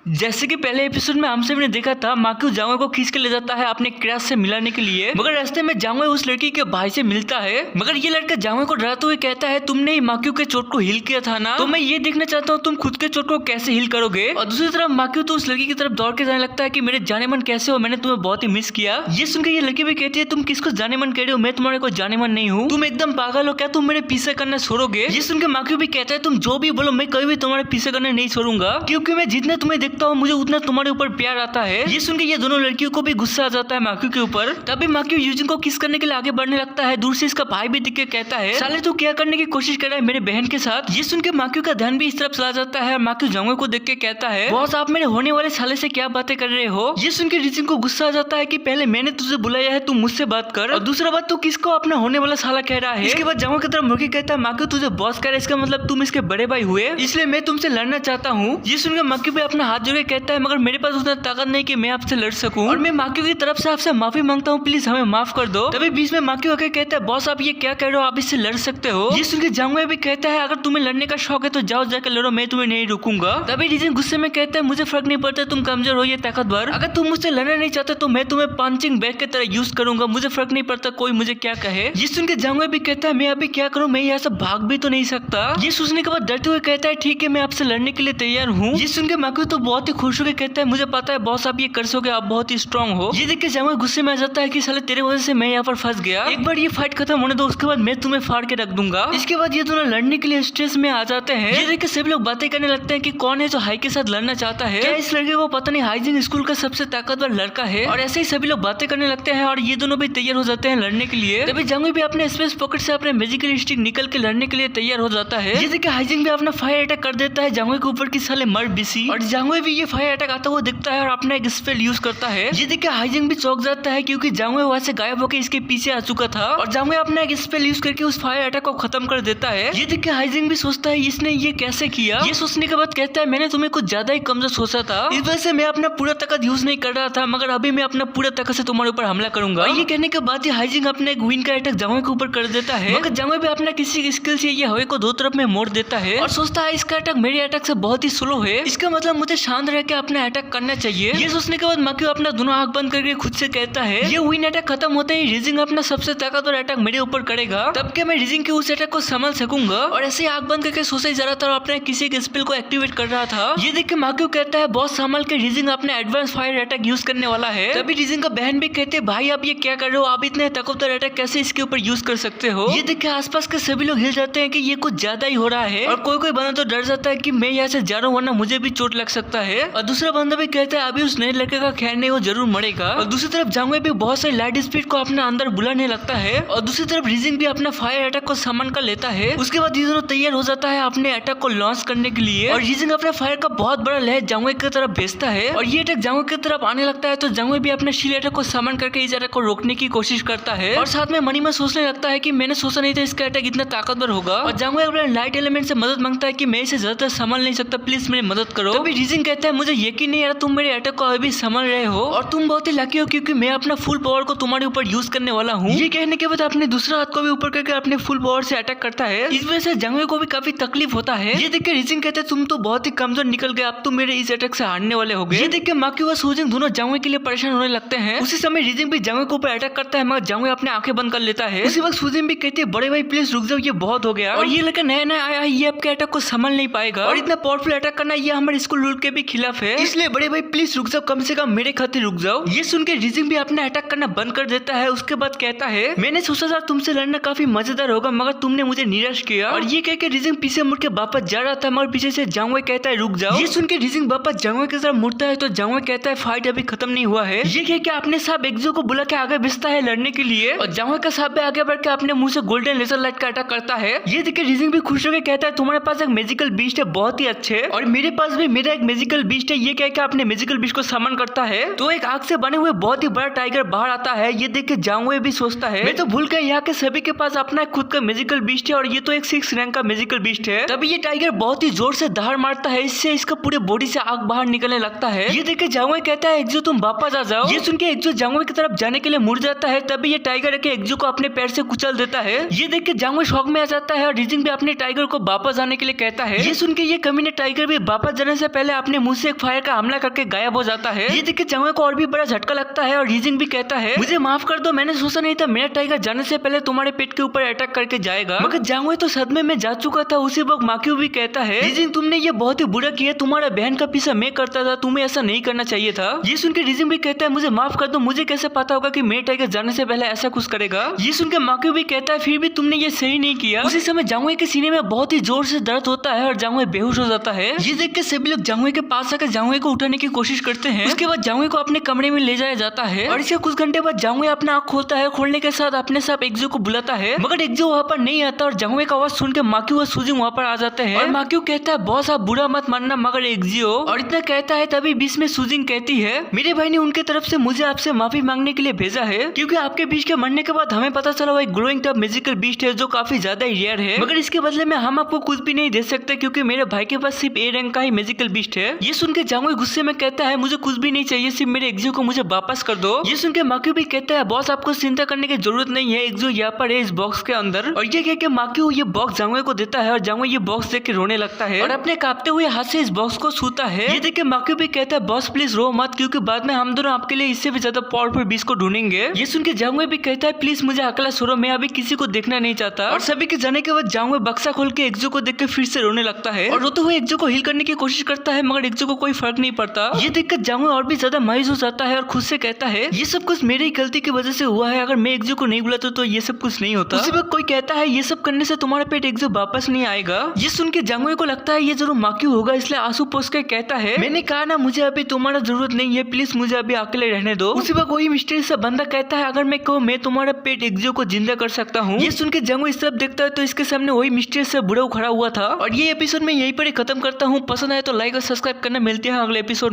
जैसे कि पहले एपिसोड में हम सभी ने देखा था, माक्यू जांगवे को खींच के ले जाता है अपने क्रैश से मिलाने के लिए, मगर रास्ते में जांगवे उस लड़की के भाई से मिलता है। मगर ये लड़का जांगवे को डराते हुए कहता है, तुमने ही माक्यू के चोट को हील किया था ना, तो मैं ये देखना चाहता हूँ तुम खुद के चोट को कैसे हील करोगे। और दूसरी तरफ माक्यू तो उस लड़की की तरफ दौड़ के जाने लगता है कि मेरे जाने मन कैसे हो, मैंने तुम्हें बहुत ही मिस किया। ये सुनकर ये लड़की भी कहती है, तुम किसको जाने मन कह रहे हो, मैं तुम्हारे को जाने मन नहीं हूँ, तुम एकदम पागल हो क्या, तुम मेरे पीछे करना छोड़ोगे। ये सुनकर माक्यू भी कहता है, तुम जो भी बोलो मैं कभी भी तुम्हारे पीछे करना नहीं छोड़ूंगा, क्योंकि मैं जितना तुम्हें देखता हूँ मुझे उतना तुम्हारे ऊपर प्यार आता है। ये सुनकर ये दोनों लड़कियों को भी गुस्सा आ जाता है माक्यू के ऊपर। तभी माक्यू यूजिन को किस करने के लिए आगे बढ़ने लगता है। दूर से इसका भाई भी दिख के कहता है, साले तू क्या करने की कोशिश कर रहा है मेरे बहन के साथ। ये सुनकर माक्यू का ध्यान भी इस तरफ चला जाता है और माक्यू जांगवे को देख के कहता है, बॉस आप मेरे होने वाले साले से क्या बातें कर रहे हो। ये सुनकर रीजिन को गुस्सा आ जाता है कि पहले मैंने तुझे बुलाया है, तू मुझसे बात कर, और दूसरा बात तू किसको अपना होने वाला साला कह रहा है। इसके बाद जांगवे की तरफ मुड़ के कहता है, माक्यू तुझे बॉस कह रहा है, इसका मतलब तुम इसके बड़े भाई हुए, इसलिए मैं तुमसे लड़ना चाहता हूँ। ये सुनकर माक्यू भी अपना हाथ जोड़ के कहता है, मगर मेरे पास उतना ताकत नहीं कि मैं आपसे लड़ सकूं, और मैं माक्यू की तरफ से आपसे माफी मांगता हूँ, प्लीज हमें माफ कर दो। तभी बीच में माक्यू आके कहता है, बॉस आप ये क्या कह रहे हो, आप इससे लड़ सकते हो। ये सुनकर जांगवे भी कहता है, अगर तुम्हें लड़ने का शौक है तो जाओ जाकर लड़ो, मैं तुम्हें नहीं रुकूंगा। तभी रीजन गुस्से में कहता है, मुझे फर्क नहीं पड़ता तुम कमजोर हो या ताकतवर, अगर तुम मुझसे लड़ना नहीं चाहते तो मैं तुम्हें पंचिंग बैग की तरह यूज करूंगा, मुझे फर्क नहीं पड़ता कोई मुझे क्या कहे। ये सुनकर जांगवे भी कहता है, मैं अभी क्या करूं, मैं यहाँ से भाग भी तो नहीं सकता। ये सोचने के बाद डरते हुए कहता है, ठीक है मैं आपसे लड़ने के लिए तैयार हूँ। ये सुनकर माक्यू तो बहुत ही खुश होकर कहता है, मुझे पता है बॉस आप ये कर सकोगे, आप बहुत ही स्ट्रांग हो। ये देख के जांगवे गुस्से में आ जाता है कि साले तेरे वजह से मैं यहाँ पर फंस गया, एक बार ये फाइट खत्म होने दो, उसके बाद मैं तुम्हें फाड़ के रख दूंगा। इसके बाद ये दोनों लड़ने के लिए स्ट्रेस में आ जाते हैं। ये देख के सभी लोग बातें करने लगते हैं कि कौन है जो हाई के साथ लड़ना चाहता है, क्या इस लड़के को पता नहीं हाइजिंग स्कूल का सबसे ताकतवर लड़का है। और ऐसे ही सभी लोग बातें करने लगते हैं और ये दोनों भी तैयार हो जाते हैं लड़ने के लिए। तभी जांगवे भी अपने स्पेस पॉकेट से अपने मैजिकल स्टिक निकल के लड़ने के लिए तैयार हो जाता है। ये देख के हाइजिंग भी अपना फायर अटैक कर देता है जांगवे के ऊपर की साले मर बिसी, और जांगवे भी ये फायर अटैक आता हुआ दिखता है और अपना एक स्पेल यूज करता है। ये देख के हाइजिंग भी चौंक जाता है क्योंकि जांगवे वहां से गायब होकर इसके पीछे आ चुका था, और जांगवे अपना एक स्पेल यूज करके उस फायर अटैक को खत्म कर देता है। ये देख के हाइजिंग भी सोचता है इसने ये कैसे किया। ये सोचने के बाद कहता है, मैंने तुम्हें कुछ ज्यादा ही कमजोर सोचा था, इस वजह से मैं अपना पूरा ताकत यूज नहीं कर रहा था, मगर अभी मैं अपना पूरा ताकत से तुम्हारे ऊपर हमला करूंगा। ये कहने के बाद हाइजिंग अपना एक विन का अटैक जांगवे के ऊपर कर देता है, मगर जांगवे भी अपना किसी स्किल से ये हवा को दो तरफ में मोड़ देता है और सोचता है इसका अटैक मेरे अटैक से बहुत ही स्लो है, इसका मतलब मुझे शांत रह के अपना अटैक करना चाहिए। ये सोचने के बाद माक्यू अपना दोनों आंख बंद करके खुद से कहता है, ये विन अटैक खत्म होते ही रीजिंग अपना सबसे ताकतवर अटैक मेरे ऊपर करेगा, तब क्या मैं रीजिंग के उस अटैक को संभाल सकूंगा। और ऐसे आंख बंद करके सोचे जा रहा था और अपने किसी के स्पेल को एक्टिवेट कर रहा था। ये देख के माक्यू कहता है, बहुत संभाल के रीजिंग अपने एडवांस फायर अटैक यूज करने वाला है। तभी रीजिंग का बहन भी कहते हैं, भाई आप ये क्या कर रहे हो, आप इतने ताकतवर अटैक कैसे इसके ऊपर यूज कर सकते हो। ये देख के आसपास के सभी लोग हिल जाते हैं कि ये कुछ ज्यादा ही हो रहा है, और कोई कोई बंदा तो डर जाता है कि मैं यहाँ से जा रहा हूँ वरना मुझे भी चोट लग सकता है। और दूसरा बंदा भी कहता है, अभी उस नए लड़के का खैर नहीं, वो जरूर मरेगा। और दूसरी तरफ जांगवे भी बहुत सारी लाइट स्पीड को अपने अंदर बुलाने लगता है, और दूसरी तरफ रीजिंग भी अपना फायर अटैक को सामान कर लेता है। उसके बाद ये दोनों तैयार हो जाता है अपने अटैक को लॉन्च करने के लिए, और रीजिंग अपने फायर का बहुत बड़ा लहर जांगवे की तरफ भेजता है, और ये अटैक जांगवे की तरफ आने लगता है। तो जांगवे भी अपने शील अटैक को सामान करके इस अटैक को रोकने की कोशिश करता है, और साथ में मनी में सोचने लगता है कि मैंने सोचा नहीं था इसका अटैक इतना ताकतवर होगा। और जांगवे अपने लाइट एलिमेंट से मदद मांगता है कि मैं इसे ज्यादा संभाल नहीं सकता, प्लीज मेरी मदद करो। तभी रीजिंग कहता है, मुझे यकीन नहीं आ रहा तुम मेरे अटैक को अभी संभाल रहे हो, और तुम बहुत ही लकी हो क्योंकि मैं अपना फुल पावर को तुम्हारे ऊपर यूज करने वाला हूँ। ये कहने के बाद अपने दूसरा हाथ को भी ऊपर करके अपने फुल पावर से अटैक करता है। इस वजह से जांगवे को भी काफी तकलीफ होता है। ये देख के रीजिंग कहते हैं, तुम तो बहुत ही कमजोर निकल गए, अब तुम मेरे इस अटैक से हारने वाले हो गए। ये देख के माक्यू व सूजिंग दोनों जांगवे के लिए परेशान होने लगते हैं। उसी समय रीजिंग भी जांगवे के ऊपर अटैक करता है, मगर जांगवे अपने आंखें बंद कर लेता है। उसी वक्त सूजिंग भी कहती है, बड़े भाई प्लीज रुक जाओ, ये बहुत हो गया, और ये लड़का नया नया आया, ये आपके अटैक को संभाल नहीं पाएगा, और इतना पावरफुल अटैक करना ये हमारे स्कूल रूल के भी खिलाफ है, इसलिए बड़े भाई प्लीज रुक जाओ, कम से कम मेरे खातिर रुक जाओ। ये सुन के रीजिंग भी अपना अटैक करना बंद कर देता है। उसके बाद कहता है, मैंने सोचा था तुमसे लड़ना काफी मजेदार होगा, मगर तुमने मुझे निराश किया। और ये कह के रीजिंग पीछे मुड़ के वापस जा रहा था, मगर पीछे से जांगवे कहता है, रुक जाओ। ये सुन के रीजिंग वापस जांगवे की तरफ मुड़ता है, तो जांगवे कहता है, फाइट अभी खत्म नहीं हुआ है। ये कह के अपने साहब एक्जो को बुला के आगे भेजता है लड़ने के लिए, और जांगवे का साहब भी आगे बढ़ के अपने मुंह से गोल्डन लेजर लाइट का अटैक करता है। ये देख के रीजिंग भी खुश होकर कहता है, तुम्हारे पास एक मैजिकल बीस्ट है, बहुत ही अच्छे, और मेरे पास भी मेरा एक मैजिकल बीस्ट है। ये कह के अपने मैजिकल बीस्ट को सामान करता है, तो एक आग से बने हुए बहुत ही बड़ा टाइगर बाहर आता है। ये देख के जांगवे भी सोचता है, मैं तो भूल गया यहाँ के सभी के पास अपना खुद का मैजिकल बीस्ट है, और ये तो एक 6 रैंक का मैजिकल बीस्ट है। तभी ये टाइगर बहुत ही जोर से दहाड़ मारता है, इससे इसका पूरे बॉडी से आग बाहर निकलने लगता है। ये देख के जांगवे कहता है, एक्जो तुम वापस आ जाओ। ये सुन के एक्जो जांगवे की तरफ जाने के लिए मुड़ जाता है, तभी ये टाइगर के एक्जो को अपने पैर से कुचल देता है। ये देख के जांगवे शॉक में आ जाता है, और रीजिंग भी अपने टाइगर को वापस आने के लिए कहता है। ये सुन के ये कमीने टाइगर भी वापस जाने से पहले अपने अपने मुंह से एक फायर का हमला करके गायब हो जाता है। ये देख के जांगवे को और भी बड़ा झटका लगता है और रीजिंग भी कहता है मुझे माफ कर दो, मैंने सोचा नहीं था मेरा टाइगर जाने से पहले तुम्हारे पेट के ऊपर अटैक करके जाएगा। मगर जांगवे तो सदमे में जा चुका था। उसी वक्त माक्यू भी कहता है रीजिंग तुमने ये बहुत ही बुरा किया, तुम्हारा बहन का पीछा मैं करता था, तुम्हें ऐसा नहीं करना चाहिए था। ये सुन के रीजिंग भी कहता है मुझे माफ कर दो, मुझे कैसे पता होगा कि मेरा टाइगर जाने से पहले ऐसा कुछ करेगा। ये सुन के माक्यू भी कहता है फिर भी तुमने ये सही नहीं किया। उसी समय जांगवे के सीने में बहुत ही जोर से दर्द होता है और जांगवे बेहोश हो जाता है। ये देख के सभी लोग जांगवे के पास आकर जांगवे को उठाने की कोशिश करते हैं। उसके बाद जांगवे को अपने कमरे में ले जाया जाता है और इसके कुछ घंटे बाद जांगवे अपना आँख खोलता है। खोलने के साथ अपने साथ एक्जो को बुलाता है, मगर एक्जो वहाँ पर नहीं आता और जांगवे का आवाज सुन के माक्यू और सुजिंग वहाँ पर आ जाते हैं। और माक्यू कहता है बॉस आप बुरा मत मानना मगर एक्जियो, और इतना कहता है तभी बीच में सुजिंग कहती है मेरे भाई ने उनके तरफ से मुझे आपसे माफी मांगने के लिए भेजा है, क्योंकि आपके बीच के मरने के बाद हमें पता चला वो एक ग्रोइंग टफ मैजिकल बीस्ट है जो काफी ज्यादा रेयर है, मगर इसके बदले में हम आपको कुछ भी नहीं दे सकते क्योंकि मेरे भाई के पास सिर्फ ए रैंक का ही मैजिकल बीस्ट है। ये सुन के जांगवे गुस्से में कहता है मुझे कुछ भी नहीं चाहिए, सिर्फ मेरे एक्जियो को मुझे वापस कर दो। ये सुन के माक्यू भी कहता है बॉस आपको चिंता करने की जरूरत नहीं है, एक्जियो यहाँ पर है इस बॉक्स के अंदर। और ये कह के माक्यू ये बॉक्स जांगवे को देता है और जांगवे ये बॉक्स देख के रोने लगता है और अपने कांपते हुए हाथ से इस बॉक्स को छूता है। ये देख के माक्यू भी कहता है बॉस प्लीज रो मत, क्योंकि बाद में हम दोनों आपके लिए इससे भी ज्यादा पावरफुल बीस्ट को ढूंढेंगे। ये सुन के जांगवे भी कहता है प्लीज मुझे अकेला छोड़ो, मैं अभी किसी को देखना नहीं चाहता। और सभी के जाने के बाद जांगवे बक्सा खोल के एक्जो को देख के फिर से रोने लगता है और रोते हुए एक्जो को हील करने की कोशिश करता है, मगर एक्जो को कोई फर्क नहीं पड़ता। ये देखकर जांगवे और भी ज्यादा मायूस हो जाता है और खुद से कहता है ये सब कुछ मेरी गलती की वजह से हुआ है, अगर मैं एक्जो को नहीं बुलाता तो ये सब कुछ नहीं होता। उसी वक्त कोई कहता है ये सब करने से तुम्हारा पेट एक्जो वापस नहीं आएगा। ये सुन के जांगवे को लगता है ये जरूर माक्यू होगा, इसलिए आंसू पोंछ के कहता है मैंने कहा ना मुझे अभी तुम्हारा जरूरत नहीं है, प्लीज मुझे अभी अकेले रहने दो। उसी वक्त कोई मिस्टीरियस सा बंदा कहता है अगर मैं कहूँ मैं तुम्हारा पेट एक्जो को जिंदा कर सकता हूँ। ये सुन के जांगवे इस तरफ देखता है तो इसके सामने वही मिस्टीरियस सा बुढ़ा खड़ा हुआ था। और ये एपिसोड में यहीं पर ही खत्म करता हूँ। पसंद आए तो लाइक और सब्सक्राइब करना। मिलते हैं अगले एपिसोड।